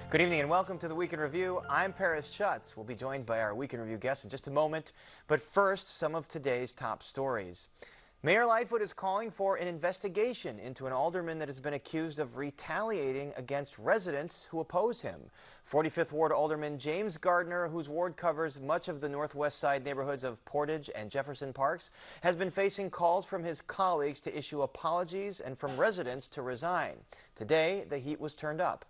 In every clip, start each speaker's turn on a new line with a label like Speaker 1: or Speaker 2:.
Speaker 1: Good evening and welcome to the Week in Review. I'm Paris Schutz. We'll be joined by our Week in Review guests in just a moment. But first, some of today's top stories. Mayor Lightfoot is calling for an investigation into an alderman that has been accused of retaliating against residents who oppose him. 45th Ward Alderman James Gardner, whose ward covers much of the northwest side neighborhoods of Portage and Jefferson Parks, has been facing calls from his colleagues to issue apologies and from residents to resign. Today, the heat was turned up.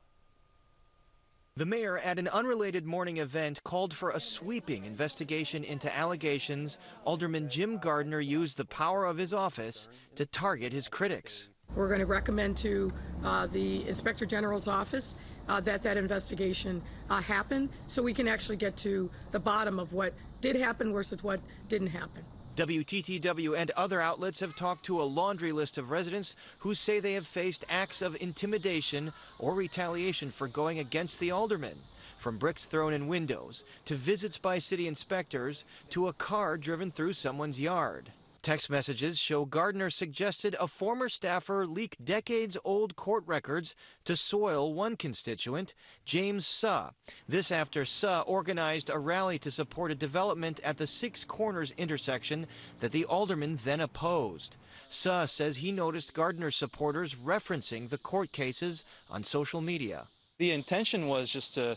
Speaker 1: The mayor, at an unrelated morning event, called for a sweeping investigation into allegations Alderman Jim Gardner used the power of his office to target his critics.
Speaker 2: We're going to recommend to the Inspector General's office that investigation happen so we can actually get to the bottom of what did happen versus what didn't happen.
Speaker 1: WTTW and other outlets have talked to a laundry list of residents who say they have faced acts of intimidation or retaliation for going against the alderman. From bricks thrown in windows, to visits by city inspectors, to a car driven through someone's yard. Text messages show Gardner suggested a former staffer leak decades-old court records to soil one constituent, James Suh. This after Suh organized a rally to support a development at the Six Corners intersection that the alderman then opposed. Suh says he noticed Gardner supporters referencing the court cases on social media.
Speaker 3: The intention was just to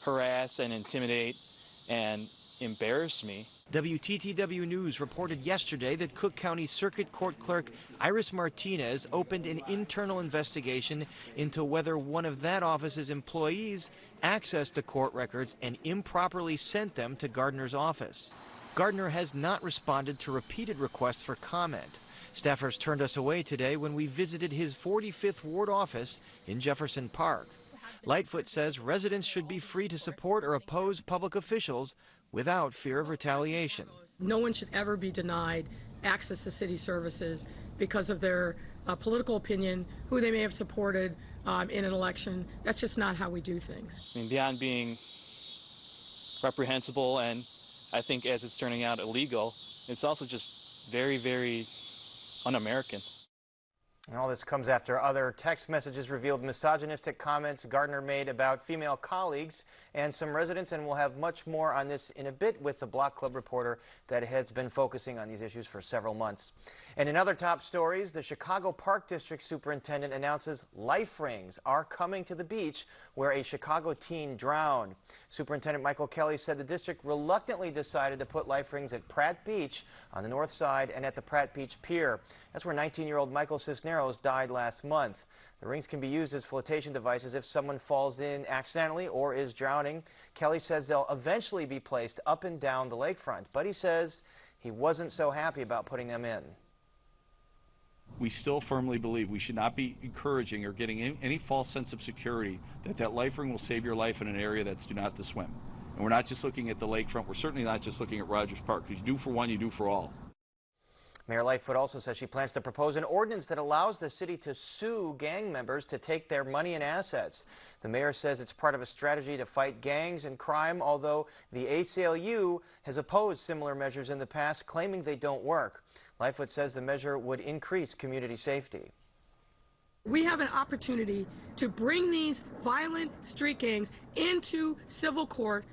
Speaker 3: harass and intimidate and embarrass me.
Speaker 1: WTTW News reported yesterday that Cook County Circuit Court Clerk Iris Martinez opened an internal investigation into whether one of that office's employees accessed the court records and improperly sent them to Gardner's office. Gardner has not responded to repeated requests for comment. Staffers turned us away today when we visited his 45th Ward office in Jefferson Park. Lightfoot says residents should be free to support or oppose public officials without fear of retaliation.
Speaker 2: No one should ever be denied access to city services because of their political opinion, who they may have supported in an election. That's just not how we do things.
Speaker 3: I mean, beyond being reprehensible and I think as it's turning out illegal, it's also just very, very un-American.
Speaker 1: And all this comes after other text messages revealed misogynistic comments Gardner made about female colleagues and some residents, and we'll have much more on this in a bit with the Block Club reporter that has been focusing on these issues for several months. And in other top stories, the Chicago Park District Superintendent announces life rings are coming to the beach where a Chicago teen drowned. Superintendent Michael Kelly said the district reluctantly decided to put life rings at Pratt Beach on the north side and at the Pratt Beach Pier. That's where 19-year-old Michael Cisneros died last month. The rings can be used as flotation devices if someone falls in accidentally or is drowning. Kelly says they'll eventually be placed up and down the lakefront, but he says he wasn't so happy about putting them in.
Speaker 4: We still firmly believe we should not be encouraging or getting any false sense of security that life ring will save your life in an area that's do not to swim. And we're not just looking at the lakefront. We're certainly not just looking at Rogers Park. Because you do for one, you do for all.
Speaker 1: Mayor Lightfoot also says she plans to propose an ordinance that allows the city to sue gang members to take their money and assets. The mayor says it's part of a strategy to fight gangs and crime, although the ACLU has opposed similar measures in the past, claiming they don't work. Lightfoot says the measure would increase community safety.
Speaker 2: We have an opportunity to bring these violent street gangs into civil court,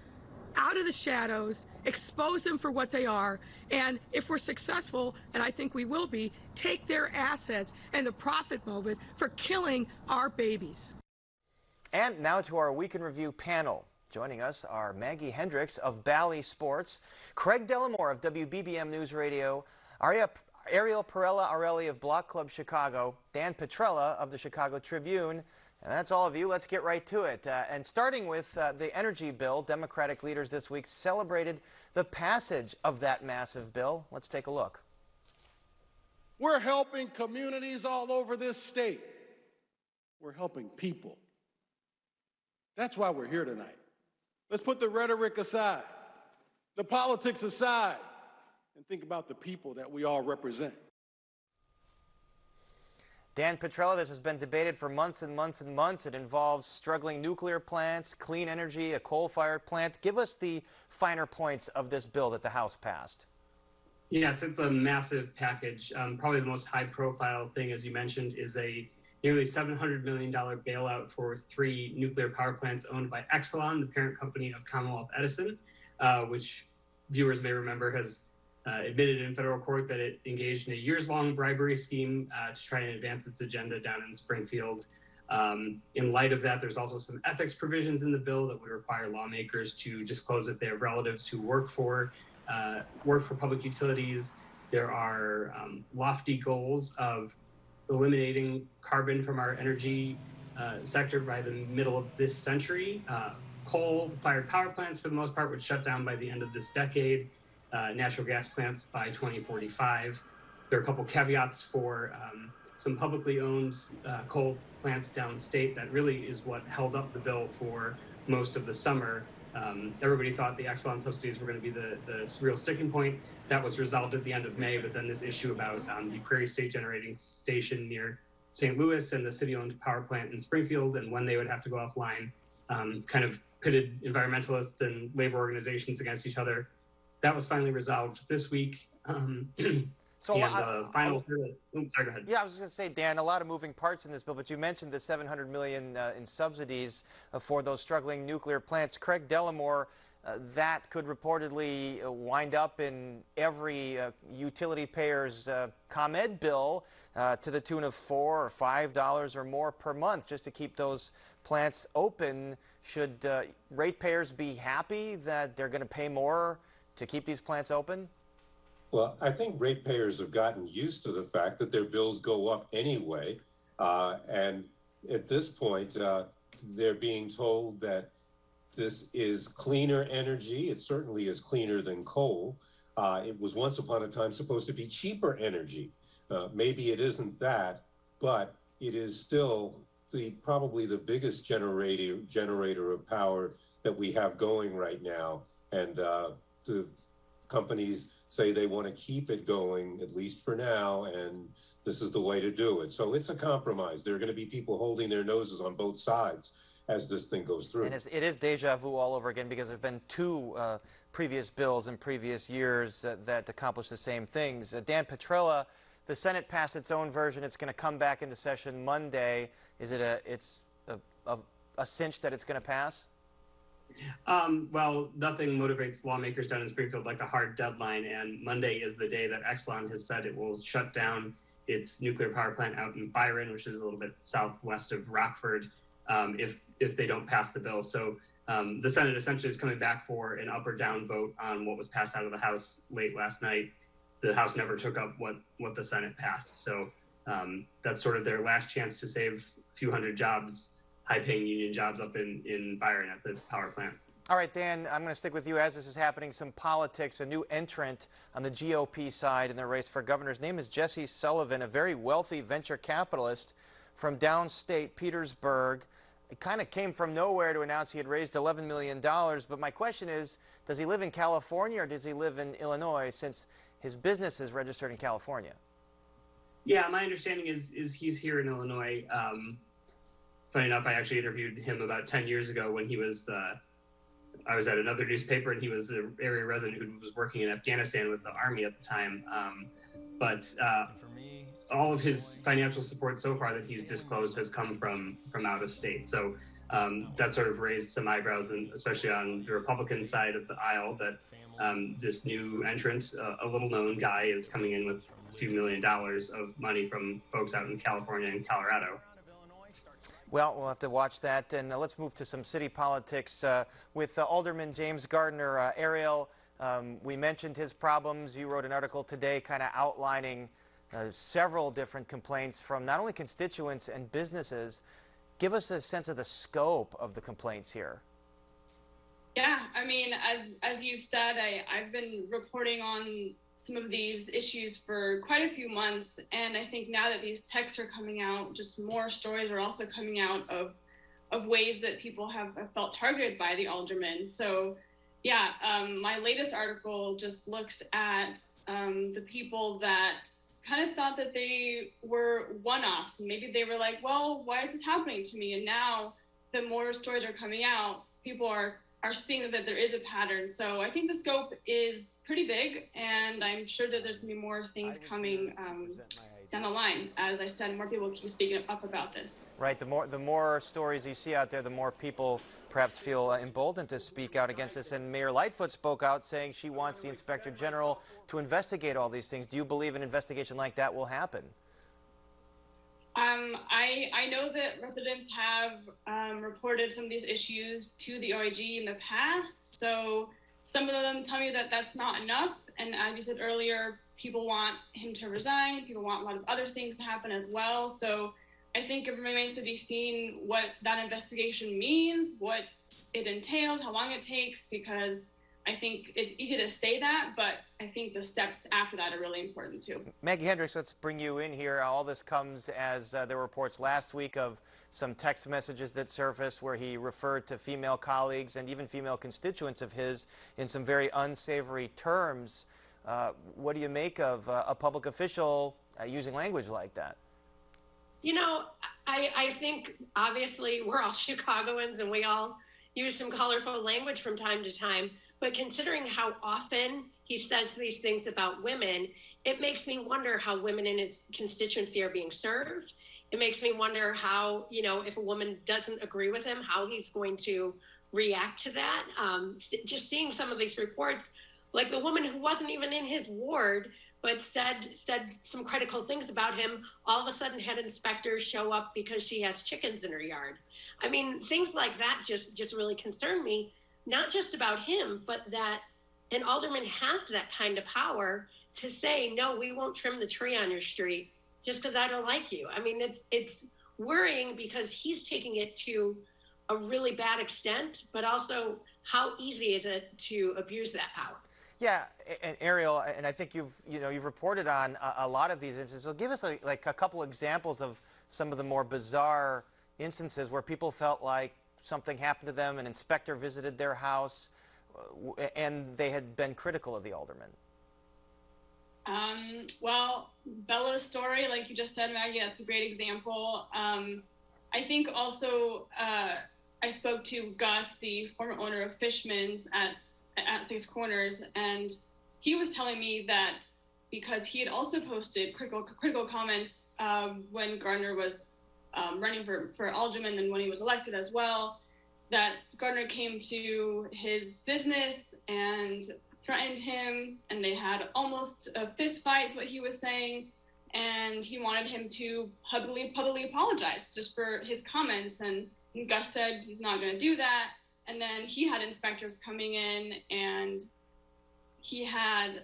Speaker 2: out of the shadows, expose them for what they are, and if we're successful, and I think we will be, take their assets and the profit motive for killing our babies.
Speaker 1: And now to our Week in Review panel. Joining us are Maggie Hendricks of Bally Sports, Craig Delamore of WBBM News Radio, Ariel Perella-Arelli of Block Club Chicago, Dan Petrella of the Chicago Tribune. And that's all of you. Let's get right to it. And starting with the energy bill, Democratic leaders this week celebrated the passage of that massive bill. Let's take a look.
Speaker 5: We're helping communities all over this state. We're helping people. That's why we're here tonight. Let's put the rhetoric aside, the politics aside, and think about the people that we all represent.
Speaker 1: Dan Petrella, this has been debated for months and months and months. It involves struggling nuclear plants, clean energy, a coal-fired plant. Give us the finer points of this bill that the House passed.
Speaker 6: Yes, it's a massive package. Probably the most high-profile thing, as you mentioned, is a nearly $700 million bailout for 3 nuclear power plants owned by Exelon, the parent company of Commonwealth Edison, which viewers may remember has admitted in federal court that it engaged in a years-long bribery scheme to try and advance its agenda down in Springfield. In light of that, there's also some ethics provisions in the bill that would require lawmakers to disclose if they have relatives who work for public utilities. There are lofty goals of eliminating carbon from our energy sector by the middle of this century. Coal-fired power plants, for the most part, would shut down by the end of this decade. Natural gas plants by 2045. There are a couple caveats for some publicly owned coal plants downstate. That really is what held up the bill for most of the summer. Everybody thought the Exelon subsidies were going to be the real sticking point. That was resolved at the end of May, but then this issue about the Prairie State Generating Station near St. Louis and the city-owned power plant in Springfield and when they would have to go offline kind of pitted environmentalists and labor organizations against each other. That was finally resolved this week.
Speaker 1: So
Speaker 6: final. Sorry, go ahead.
Speaker 1: Yeah, I was just going to say, Dan, a lot of moving parts in this bill, but you mentioned the $700 million in subsidies for those struggling nuclear plants. Craig Dellamore, that could reportedly wind up in every utility payer's ComEd bill to the tune of $4 or $5 or more per month just to keep those plants open. Should ratepayers be happy that they're going to pay more to keep these plants open?
Speaker 7: Well, I think ratepayers have gotten used to the fact that their bills go up anyway. And at this point, they're being told that this is cleaner energy. It certainly is cleaner than coal. It was once upon a time supposed to be cheaper energy. Maybe it isn't that, but it is still probably the biggest generator of power that we have going right now. And the companies say they want to keep it going, at least for now, and this is the way to do it. So it's a compromise. There are going to be people holding their noses on both sides as this thing goes through.
Speaker 1: And it is deja vu all over again because there have been 2 previous bills in previous years that accomplish the same things. Dan Petrella, the Senate passed its own version. It's going to come back into session Monday. Is it a cinch that it's going to pass?
Speaker 6: Well, nothing motivates lawmakers down in Springfield like a hard deadline, and Monday is the day that Exelon has said it will shut down its nuclear power plant out in Byron, which is a little bit southwest of Rockford, if they don't pass the bill. So the Senate essentially is coming back for an up or down vote on what was passed out of the House late last night. The House never took up what the Senate passed. So that's sort of their last chance to save a few hundred jobs, high-paying union jobs up in Byron at the power plant.
Speaker 1: All right, Dan, I'm going to stick with you as this is happening. Some politics, a new entrant on the GOP side in the race for governor. His name is Jesse Sullivan, a very wealthy venture capitalist from downstate Petersburg. It kind of came from nowhere to announce he had raised $11 million. But my question is, does he live in California or does he live in Illinois, since his business is registered in California?
Speaker 6: Yeah, my understanding is he's here in Illinois. Funny enough, I actually interviewed him about 10 years ago when he was, I was at another newspaper and he was an area resident who was working in Afghanistan with the Army at the time. But all of his financial support so far that he's disclosed has come from out of state. So that sort of raised some eyebrows, and especially on the Republican side of the aisle, that this new entrant, a little known guy, is coming in with a few $1 million of money from folks out in California and Colorado.
Speaker 1: Well, we'll have to watch that. And let's move to some city politics with Alderman James Gardner. Ariel, we mentioned his problems. You wrote an article today kind of outlining several different complaints from not only constituents and businesses. Give us a sense of the scope of the complaints here.
Speaker 8: Yeah, I mean, as you said, I've been reporting on some of these issues for quite a few months, and I think now that these texts are coming out, just more stories are also coming out of ways that people have felt targeted by the alderman. So yeah, my latest article just looks at the people that kind of thought that they were one-offs, and maybe they were like, well, why is this happening to me? And now the more stories are coming out, people are seeing that there is a pattern. So I think the scope is pretty big, and I'm sure that there's going to be more things coming down the line. As I said, more people keep speaking up about this.
Speaker 1: Right. The more stories you see out there, the more people perhaps feel emboldened to speak out against this. And Mayor Lightfoot spoke out saying she wants the Inspector General to investigate all these things. Do you believe an investigation like that will happen?
Speaker 8: I know that residents have reported some of these issues to the OIG in the past. So some of them tell me that that's not enough. And as you said earlier, people want him to resign. People want a lot of other things to happen as well. So I think it remains to be seen what that investigation means, what it entails, how long it takes, because I think it's easy to say that, but I think the steps after that are really important too.
Speaker 1: Maggie Hendricks, let's bring you in here. All this comes as there were reports last week of some text messages that surfaced where he referred to female colleagues and even female constituents of his in some very unsavory terms. What do you make of a public official using language like that?
Speaker 9: You know, I think obviously we're all Chicagoans and we all use some colorful language from time to time. But considering how often he says these things about women, it makes me wonder how women in his constituency are being served. It makes me wonder how, you know, if a woman doesn't agree with him, how he's going to react to that. Just seeing some of these reports, like the woman who wasn't even in his ward, but said some critical things about him, all of a sudden had inspectors show up because she has chickens in her yard. I mean, things like that just really concern me. Not just about him, but that an alderman has that kind of power to say, no, we won't trim the tree on your street just because I don't like you. I mean, it's worrying because he's taking it to a really bad extent, but also how easy is it to abuse that power?
Speaker 1: Yeah, and Ariel, and I think you've reported on a lot of these instances. So give us like a couple examples of some of the more bizarre instances where people felt like something happened to them, an inspector visited their house, and they had been critical of the alderman.
Speaker 8: Well, Bella's story, like you just said, Maggie, that's a great example. I think also I spoke to Gus, the former owner of Fishman's at Six Corners, and he was telling me that because he had also posted critical comments when Gardner was running for alderman and when he was elected as well, that Gardner came to his business and threatened him, and they had almost a fist fight, is what he was saying, and he wanted him to publicly apologize just for his comments, and Gus said he's not going to do that. And then he had inspectors coming in, and he had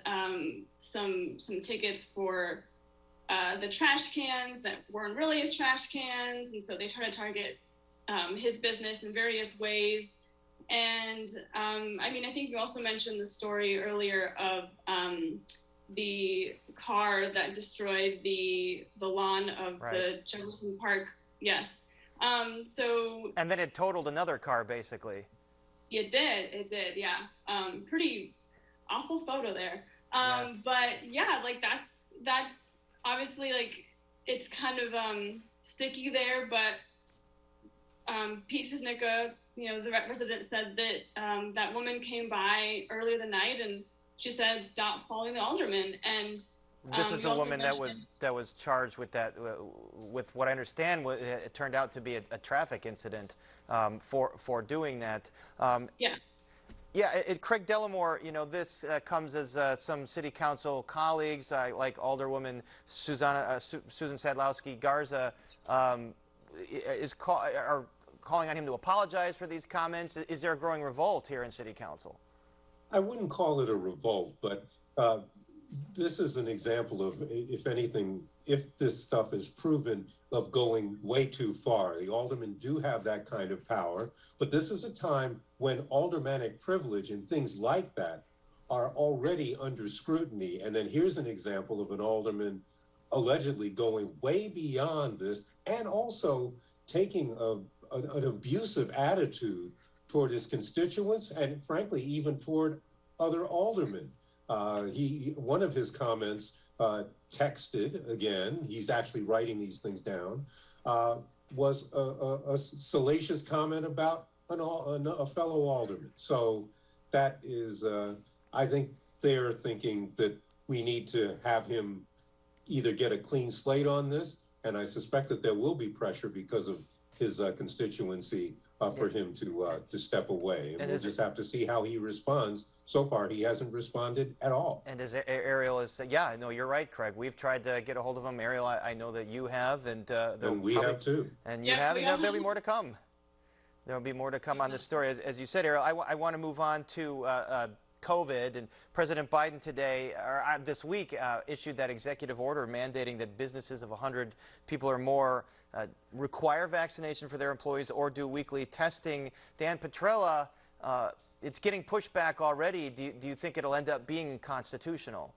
Speaker 8: some tickets for the trash cans that weren't really his trash cans, and so they tried to target his business in various ways. And I mean, I think you also mentioned the story earlier of the car that destroyed the lawn of the Jefferson Park. Yes. So. And
Speaker 1: then it totaled another car, basically.
Speaker 8: It did. Yeah. Pretty awful photo there. But yeah, like that's obviously like it's kind of sticky there, but Pete Cisnica, the resident, said that that woman came by earlier the night and she said, "Stop following the alderman." And
Speaker 1: this is the woman that was charged with that. With what I understand, it turned out to be a traffic incident for doing that. Craig Dellamore, this comes as some city council colleagues like Alderwoman Susan Sadlowski Garza are calling on him to apologize for these comments. Is there a growing revolt here in city council?
Speaker 7: I wouldn't call it a revolt, but this is an example of, if anything, if this stuff is proven of going way too far. The aldermen do have that kind of power, but this is a time when aldermanic privilege and things like that are already under scrutiny. And then here's an example of an alderman allegedly going way beyond this and also taking an abusive attitude toward his constituents and frankly even toward other aldermen. One of his comments, texted again, he's actually writing these things down, was a salacious comment about a fellow alderman. So that is, I think they're thinking that we need to have him either get a clean slate on this, and I suspect that there will be pressure because of his constituency for him to step away. And we'll just have to see how he responds. So far, he hasn't responded at all.
Speaker 1: And as Ariel is, yeah, no, you're right, Craig. We've tried to get a hold of him. Ariel, I know that you have, and
Speaker 7: we have too.
Speaker 1: And you have, and there'll be more to come. There'll be more to come on this story. As you said, Ariel, I want to move on to COVID, and President Biden today, or this week, issued that executive order mandating that businesses of 100 people or more require vaccination for their employees or do weekly testing. Dan Petrella, it's getting pushed back already. Do you think it'll end up being constitutional?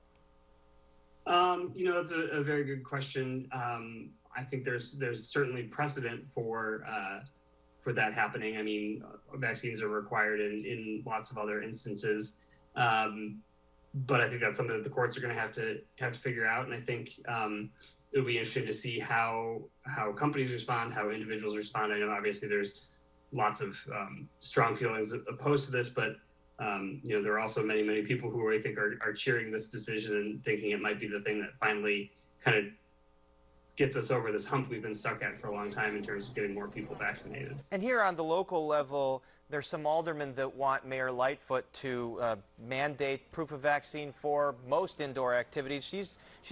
Speaker 6: That's a very good question. I think there's certainly precedent for that happening. I mean, vaccines are required in lots of other instances. But I think that's something that the courts are going to have to figure out. And I think it'll be interesting to see how companies respond, how individuals respond. I know obviously there's lots of strong feelings opposed to this, but there are also many people who I think are cheering this decision and thinking it might be the thing that finally kind of gets us over this hump we've been stuck at for a long time in terms of getting more people vaccinated.
Speaker 1: And here on the local level, there's some aldermen that want Mayor Lightfoot to mandate proof of vaccine for most indoor activities. She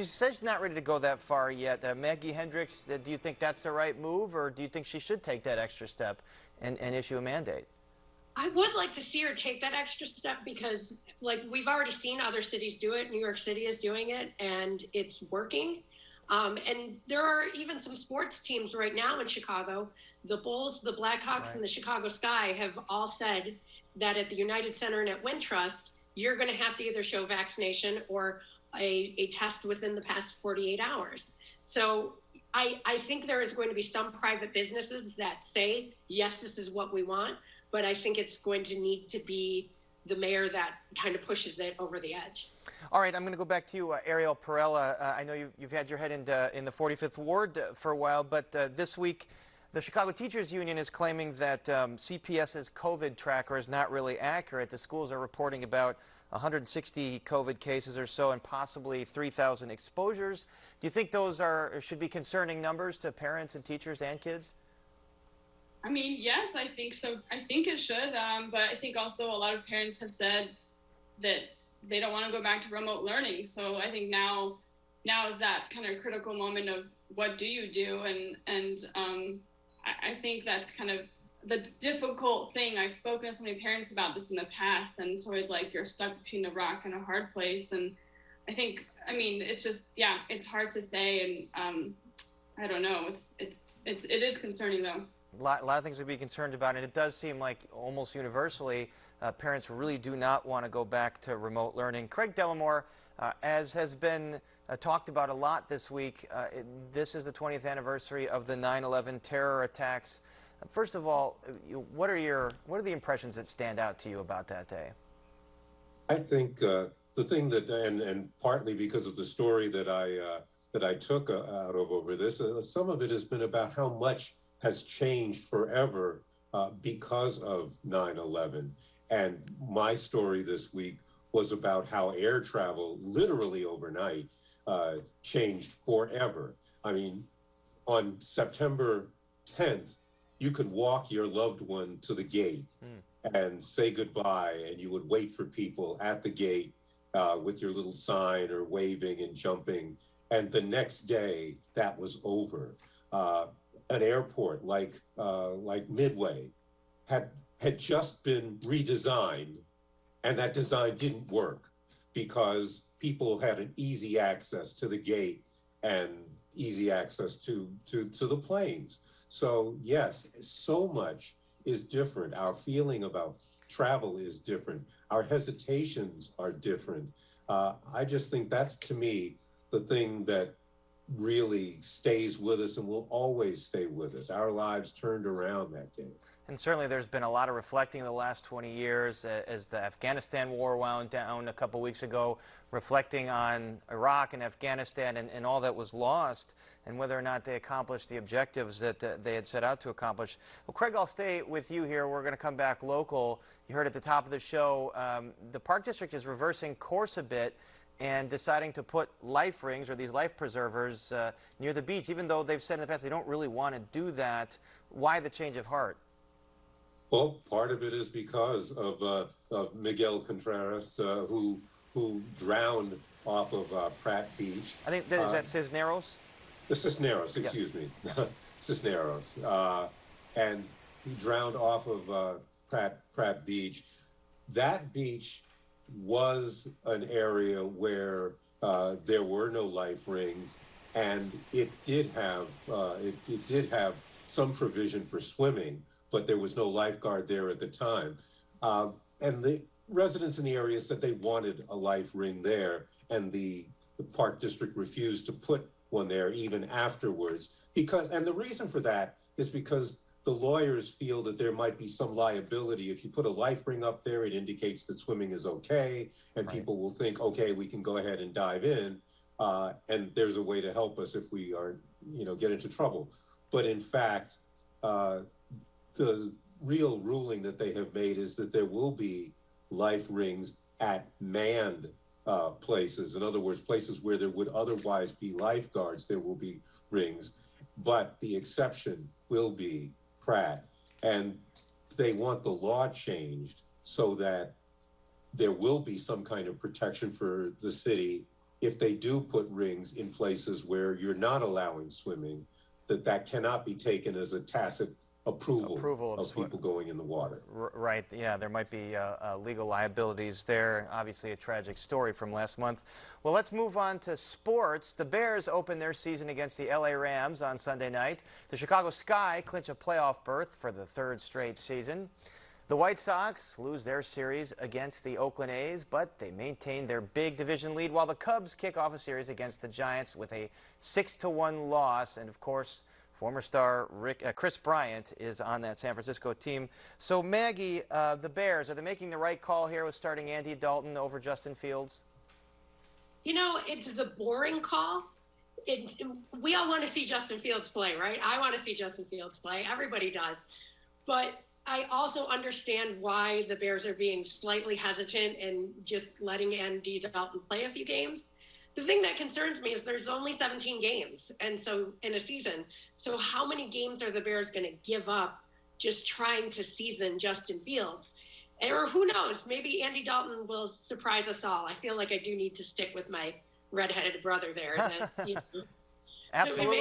Speaker 1: says she's not ready to go that far yet. Maggie Hendricks, do you think that's the right move, or do you think she should take that extra step and issue a mandate?
Speaker 9: I would like to see her take that extra step because, we've already seen other cities do it. New York City is doing it, and it's working. And there are even some sports teams right now in Chicago. The Bulls, the Blackhawks, and the Chicago Sky have all said that at the United Center and at Wintrust, you're going to have to either show vaccination or a test within the past 48 hours. So I think there is going to be some private businesses that say, yes, this is what we want, but I think it's going to need to be the mayor that kind of pushes it over the edge.
Speaker 1: All right, I'm going to go back to you, Ariel Perella. I know you've had your head in the 45th Ward for a while, but this week the Chicago Teachers Union is claiming that CPS's COVID tracker is not really accurate. The schools are reporting about 160 COVID cases or so and possibly 3,000 exposures. Do you think those should be concerning numbers to parents and teachers and kids?
Speaker 8: I mean, yes, I think so. I think it should, but I think also a lot of parents have said that they don't want to go back to remote learning. So I think now is that kind of critical moment of what do you do? And I think that's kind of the difficult thing. I've spoken to so many parents about this in the past, and it's always like you're stuck between a rock and a hard place. And I think, it's just, it's hard to say. And I don't know. It is concerning though.
Speaker 1: A lot of things to be concerned about, and it does seem like almost universally parents really do not want to go back to remote learning. Craig Dellamore, as has been talked about a lot this week, this is the 20th anniversary of the 9/11 terror attacks. First of all, what are the impressions that stand out to you about that day?
Speaker 7: I think the thing that, and partly because of the story that I took out of over this, some of it has been about how much has changed forever because of 9/11. And my story this week was about how air travel, literally overnight, changed forever. I mean, on September 10th, you could walk your loved one to the gate and say goodbye, and you would wait for people at the gate with your little sign or waving and jumping. And the next day, that was over. An airport like Midway had just been redesigned, and that design didn't work because people had an easy access to the gate and easy access to the planes. So yes, so much is different. Our feeling about travel is different. Our hesitations are different. I just think that's, to me, the thing that really stays with us and will always stay with us. Our lives turned around that day.
Speaker 1: And certainly there's been a lot of reflecting in the last 20 years as the Afghanistan war wound down a couple weeks ago, reflecting on Iraq and Afghanistan and all that was lost and whether or not they accomplished the objectives that they had set out to accomplish. Well, Craig, I'll stay with you here. We're going to come back local. You heard at the top of the show, the Park District is reversing course a bit. and deciding to put life rings or these life preservers near the beach, even though they've said in the past they don't really want to do that. Why the change of heart?
Speaker 7: Well, part of it is because of Miguel Contreras, who drowned off of Pratt Beach.
Speaker 1: I think is that Cisneros?
Speaker 7: The Cisneros, excuse me, Cisneros, and he drowned off of Pratt Beach. That beach was an area where there were no life rings, and it did have some provision for swimming, but there was no lifeguard there at the time. And the residents in the area said they wanted a life ring there, and the Park District refused to put one there even afterwards. And the reason for that is because the lawyers feel that there might be some liability. If you put a life ring up there, it indicates that swimming is okay, and people will think, okay, we can go ahead and dive in, and there's a way to help us if we are, get into trouble. But in fact, the real ruling that they have made is that there will be life rings at manned places. In other words, places where there would otherwise be lifeguards, there will be rings, but the exception will be Pratt. And they want the law changed so that there will be some kind of protection for the city if they do put rings in places where you're not allowing swimming, that cannot be taken as a tacit approval of people going in the water.
Speaker 1: Right, yeah, there might be legal liabilities there. Obviously a tragic story from last month. Well, let's move on to sports. The Bears open their season against the LA Rams on Sunday night. The Chicago Sky clinch a playoff berth for the third straight season. The White Sox lose their series against the Oakland A's, but they maintain their big division lead, while the Cubs kick off a series against the Giants with a 6-1 loss. And of course, former star Chris Bryant is on that San Francisco team. So, Maggie, the Bears, are they making the right call here with starting Andy Dalton over Justin Fields?
Speaker 9: It's the boring call. We all want to see Justin Fields play, right? I want to see Justin Fields play. Everybody does. But I also understand why the Bears are being slightly hesitant and just letting Andy Dalton play a few games. The thing that concerns me is there's only 17 games, and so in a season. So how many games are the Bears going to give up just trying to season Justin Fields? Or who knows, maybe Andy Dalton will surprise us all. I feel like I do need to stick with my redheaded brother there.
Speaker 1: Absolutely.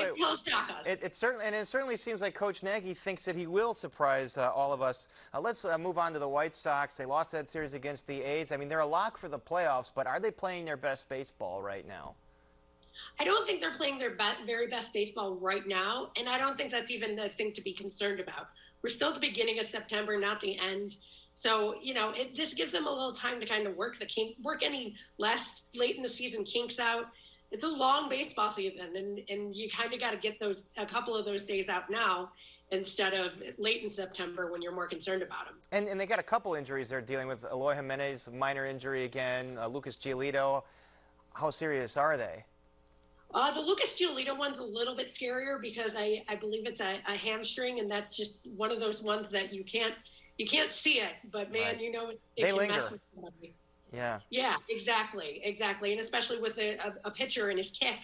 Speaker 9: It
Speaker 1: certainly seems like Coach Nagy thinks that he will surprise all of us. Let's move on to the White Sox. They lost that series against the A's. I mean, they're a lock for the playoffs, but are they playing their best baseball right now?
Speaker 9: I don't think they're playing their very best baseball right now, and I don't think that's even the thing to be concerned about. We're still at the beginning of September, not the end. So, this gives them a little time to kind of work any less late in the season kinks out. It's a long baseball season, and you kind of got to get a couple of those days out now instead of late in September when you're more concerned about them.
Speaker 1: And they got a couple injuries they're dealing with. Eloy Jimenez, minor injury again. Lucas Giolito. How serious are they?
Speaker 9: The Lucas Giolito one's a little bit scarier because I believe it's a hamstring, and that's just one of those ones that you can't see it, but man,
Speaker 1: right.
Speaker 9: It
Speaker 1: they
Speaker 9: can
Speaker 1: linger.
Speaker 9: mess with somebody.
Speaker 1: Yeah,
Speaker 9: exactly, and especially with a pitcher and his kick,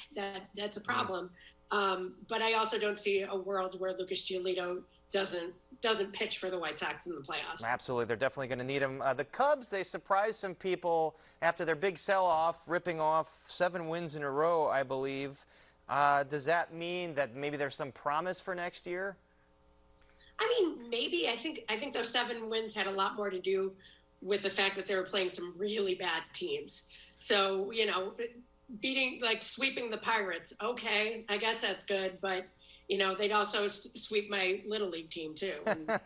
Speaker 9: that's a problem. But I also don't see a world where Lucas Giolito doesn't pitch for the White Sox in the playoffs.
Speaker 1: Absolutely, they're definitely going to need him. The Cubs, they surprised some people after their big sell-off, ripping off 7 wins in a row, I believe. Does that mean that maybe there's some promise for next year?
Speaker 9: I mean, maybe. I think those 7 wins had a lot more to do with the fact that they were playing some really bad teams. So, sweeping the Pirates, okay, I guess that's good, but, they'd also sweep my Little League team, too. And,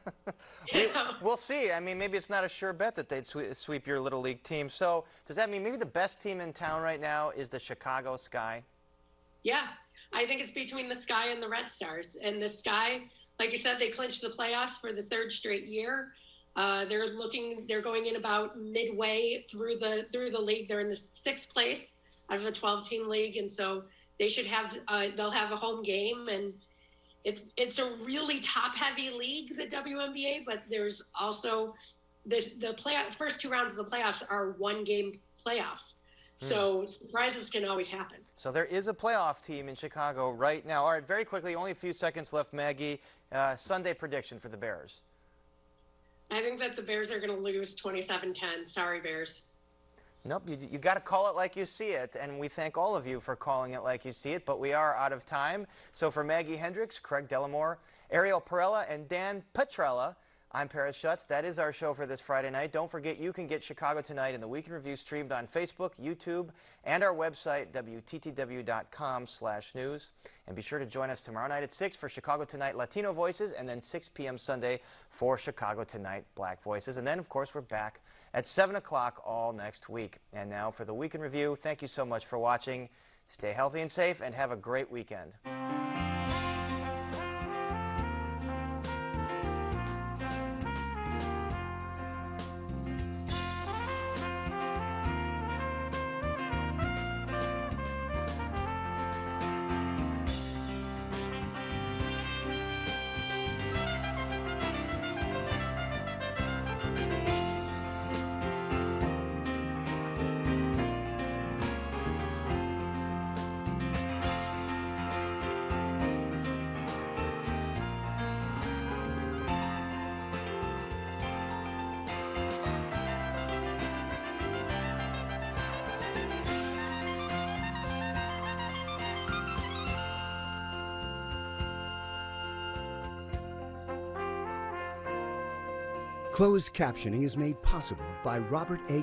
Speaker 1: we'll see. I mean, maybe it's not a sure bet that they'd sweep your Little League team. So does that mean maybe the best team in town right now is the Chicago Sky?
Speaker 9: Yeah, I think it's between the Sky and the Red Stars. And the Sky, like you said, they clinched the playoffs for the 3rd straight year. They're going in about midway through the league. They're in the 6th place out of a 12-team league, and so they should have they'll have a home game. And it's a really top-heavy league, the WNBA, but there's also the first 2 rounds of the playoffs are 1-game playoffs. So surprises can always happen.
Speaker 1: So there is a playoff team in Chicago right now. All right, very quickly, only a few seconds left, Maggie. Sunday prediction for the Bears.
Speaker 9: I think that the Bears are going to lose 27-10. Sorry, Bears.
Speaker 1: Nope, you got to call it like you see it, and we thank all of you for calling it like you see it, but we are out of time. So for Maggie Hendricks, Craig Delamore, Ariel Perella, and Dan Petrella, I'm Paris Schutz. That is our show for this Friday night. Don't forget, you can get Chicago Tonight and the Week in Review streamed on Facebook, YouTube, and our website, WTTW.com/news. And be sure to join us tomorrow night at 6 for Chicago Tonight Latino Voices, and then 6 p.m. Sunday for Chicago Tonight Black Voices. And then, of course, we're back at 7 o'clock all next week. And now for the Week in Review, thank you so much for watching. Stay healthy and safe, and have a great weekend.
Speaker 10: Closed captioning is made possible by Robert A.